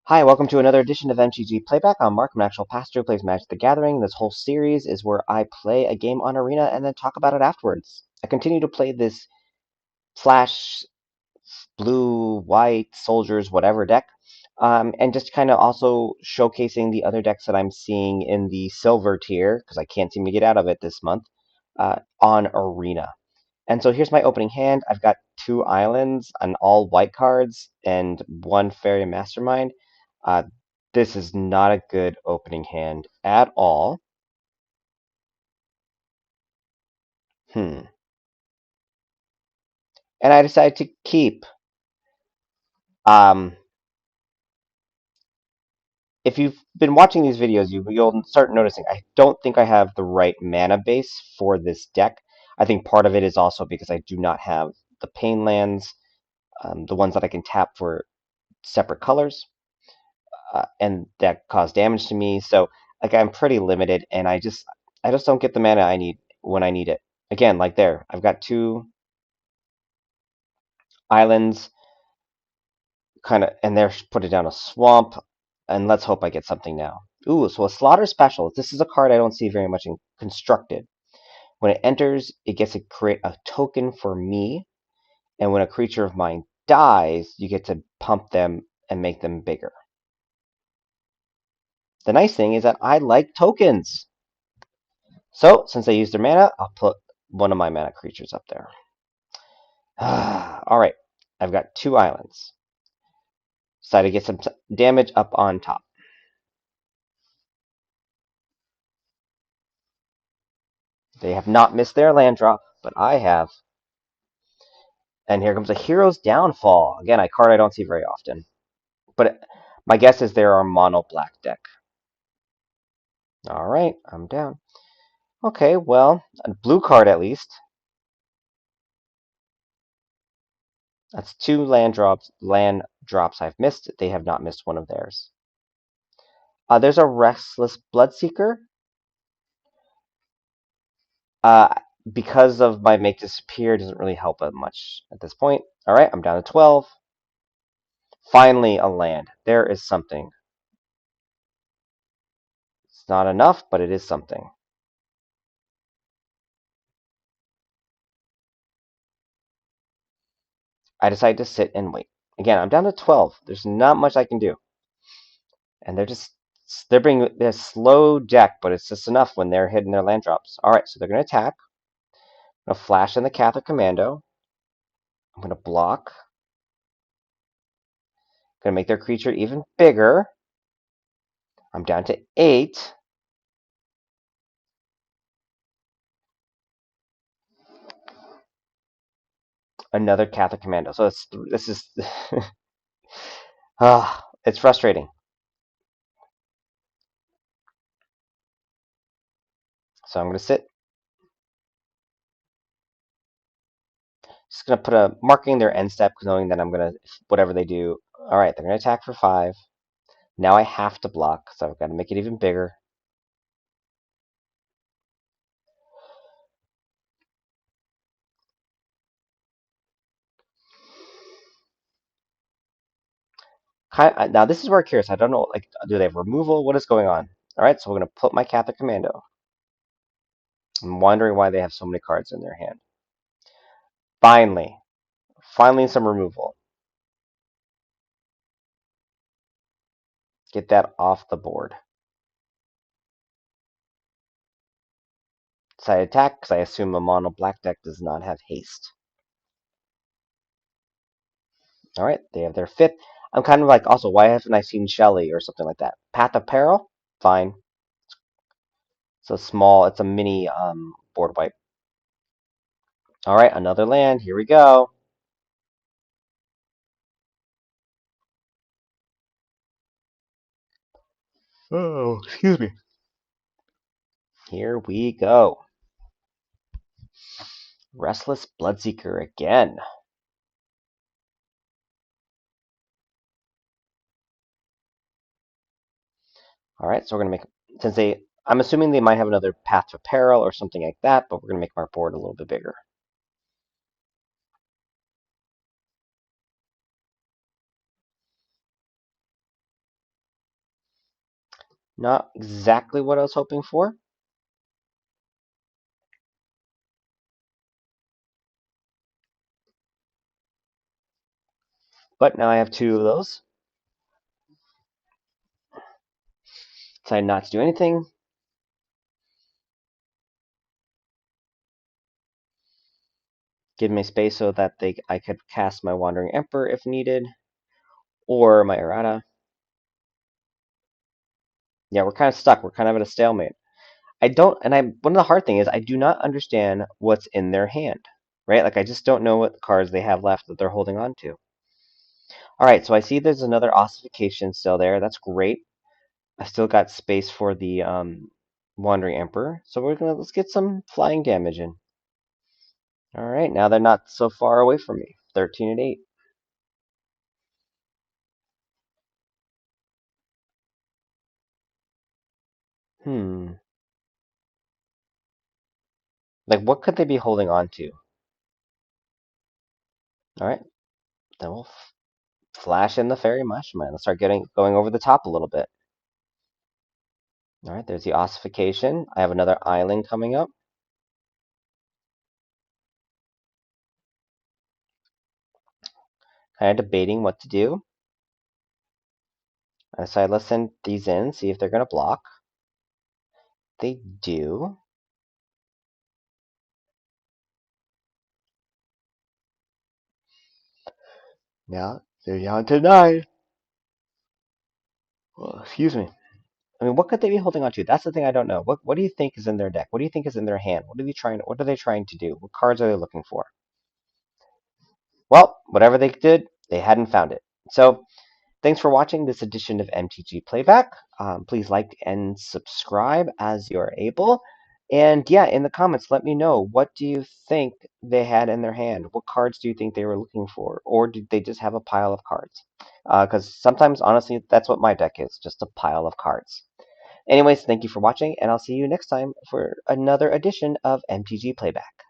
Hi, welcome to another edition of MTG Playback. I'm Mark, I'm an actual pastor who plays Magic the Gathering. This whole series is where I play a game on Arena and then talk about it afterwards. I continue to play this Flash, blue, white, soldiers, whatever deck, and just kind of also showcasing the other decks that I'm seeing in the silver tier, because I can't seem to get out of it this month, on Arena. And so here's my opening hand. I've got two islands and all white cards and one Faerie Mastermind. Uh, this is not a good opening hand at all. And I decided to keep. Um, if you've been watching these videos, you'll start noticing I don't think I have the right mana base for this deck. I think part of it is also because I do not have the pain lands, the ones that I can tap for separate colors. And that cause damage to me. So like I'm pretty limited, and I just don't get the mana I need when I need it. Again, like there, I've got two islands, kind of, and they're put it down a swamp, and let's hope I get something now. Ooh, so a Slaughter Specialist. This is a card I don't see very much in Constructed. When it enters, it gets to create a token for me, and when a creature of mine dies, you get to pump them and make them bigger. The nice thing is that I like tokens. So, since I used their mana, I'll put one of my mana creatures up there. Alright, I've got two islands. Decided to get some damage up on top. They have not missed their land drop, but I have. And here comes a Hero's Downfall. Again, a card I don't see very often. But my guess is they're our mono black deck. Alright, I'm down. Okay, well, a blue card at least. That's two land drops I've missed. They have not missed one of theirs. There's a Restless Bloodseeker. Uh, because of my make disappear, doesn't really help much at this point. All right, I'm down to 12. Finally, a land. There is something. It's not enough, but it is something. I decide to sit and wait. Again, I'm down to 12. There's not much I can do. And they're a slow deck, but it's just enough when they're hitting their land drops. All right, so they're going to attack. I'm going to flash in the Cathar Commando. I'm going to block. Going to make their creature even bigger. I'm down to 8. Another Cathar Commando. So this is it's frustrating. So I'm going to sit. Just going to put a marking their end step, knowing that I'm going to, whatever they do. All right, they're going to attack for 5. Now I have to block, so I've got to make it even bigger. Now this is where I'm curious. I don't know, like, do they have removal? What is going on? All right, so we're going to put my Cathar Commando. I'm wondering why they have so many cards in their hand. Finally some removal. Get that off the board. So I attack because I assume a mono black deck does not have haste. All right, they have their 5th. I'm kind of like, also, why haven't I seen Shelly or something like that? Path of Peril? Fine. So small, it's a mini board wipe. All right, another land. Here we go. Oh, excuse me. Here we go. Restless Bloodseeker again. All right, so we're going to make, I'm assuming they might have another Path to Peril or something like that, but we're going to make our board a little bit bigger. Not exactly what I was hoping for. But now I have two of those. Decide not to do anything. Give me space so that I could cast my Wandering Emperor if needed, or my errata. Yeah, we're kind of stuck. We're kind of at a stalemate. I don't, and I one of the hard thing is I do not understand what's in their hand, right? Like I just don't know what cards they have left that they're holding on to. All right, so I see there's another Ossification still there. That's great. I still got space for the Wandering Emperor, so let's get some flying damage in. All right, now they're not so far away from me. 13 and 8. Hmm. Like what could they be holding on to? All right, then we'll flash in the Faerie Mastermind. Let's start going over the top a little bit. All right, there's the Ossification. I have another island coming up. Kind of debating what to do. I decided let's send these in, see if they're going to block. They do. Now they're down to 9. Oh, excuse me. I mean, what could they be holding on to? That's the thing I don't know. What do you think is in their deck? What do you think is in their hand? What are they trying to do? What cards are they looking for? Well, whatever they did, they hadn't found it. So thanks for watching this edition of MTG Playback. Please like and subscribe as you're able. And yeah, in the comments, let me know, what do you think they had in their hand? What cards do you think they were looking for? Or did they just have a pile of cards? Because sometimes, honestly, that's what my deck is, just a pile of cards. Anyways, thank you for watching, and I'll see you next time for another edition of MTG Playback.